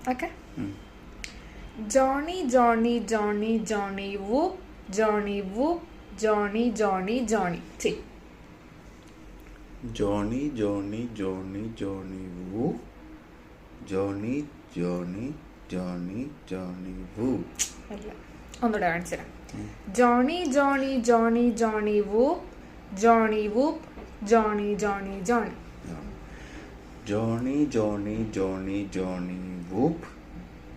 Okay. Johnny Johnny Johnny Johnny whoop Johnny whoop Johnny Johnny Johnny. Johnny Johnny Johnny Johnny whoop Johnny Johnny Johnny Johnny whoop. ഒന്നുകൂടെ കാണിച്ചു തരാം. Johnny Johnny Johnny Johnny whoop Johnny whoop Johnny Johnny Johnny. Johnny Johnny Johnny Johnny whoop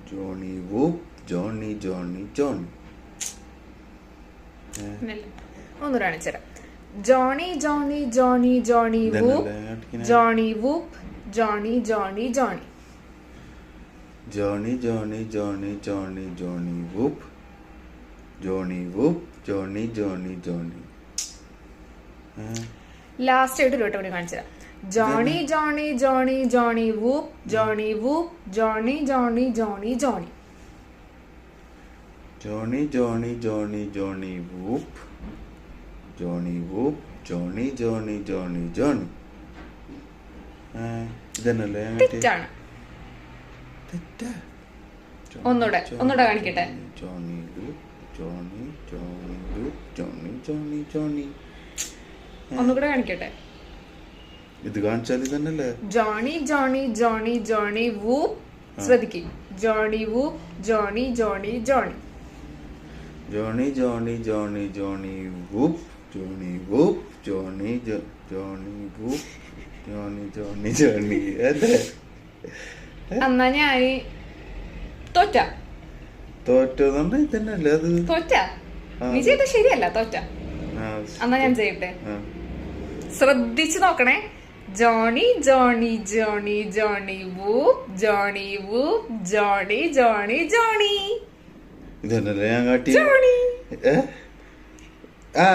Johnny whoop Johnny Johnny Johnny. ഒന്നുകൂടെ കാണിച്ചു തരാം. Johnny Johnny Johnny Johnny whoop Johnny whoop Johnny Johnny Johnny. Johnny Johnny Johnny Johnny Johnny whoop Johnny whoop Johnny Johnny Johnny. Last ആയിട്ട് ഒരു വട്ടം കൂടി കാണിച്ചു തരാം. Johnny Johnny Johnny Johnny whoop Johnny whoop Johnny Johnny Johnny Johnny. Johnny Johnny Johnny Johnny whoop Johnny whoop Johnny Johnny Johnny Johnny. ഇതന്നല്ലേ? തെറ്റാണ്. ഒന്നുകൂടെ കാണിക്കട്ടെ. Johnny whoop Johnny Johnny whoop Johnny Johnny Johnny. ഒന്നുകൂടെ കാണിക്കട്ടെ. ഇത് കാണിച്ചാൽ ഇതന്നല്ലേ? Johnny Johnny Johnny Johnny whoop. ശ്രദ്ധിക്കും. Johnny whoop Johnny Johnny Johnny. Johnny Johnny Johnny Johnny whoop Johnny whoop Johnny Johnny whoop Johnny Johnny Johnny. അതെ. എന്നാ ഞാൻ തോറ്റോന്നുണ്ട്. ഇതന്നല്ലേ അത്? തോറ്റ നീ ചെയ്ത ശരിയല്ല. തോറ്റ. എന്നാ ഞാൻ ചെയ്യട്ടെ. ശ്രദ്ധിച്ചു നോക്കണേ. Johnny Johnny Johnny Johnny whoop Johnny whoop Johnny Johnny Johnny. ഇതന്നല്ലേ ഞാൻ കാട്ടി? ജോണി. ആ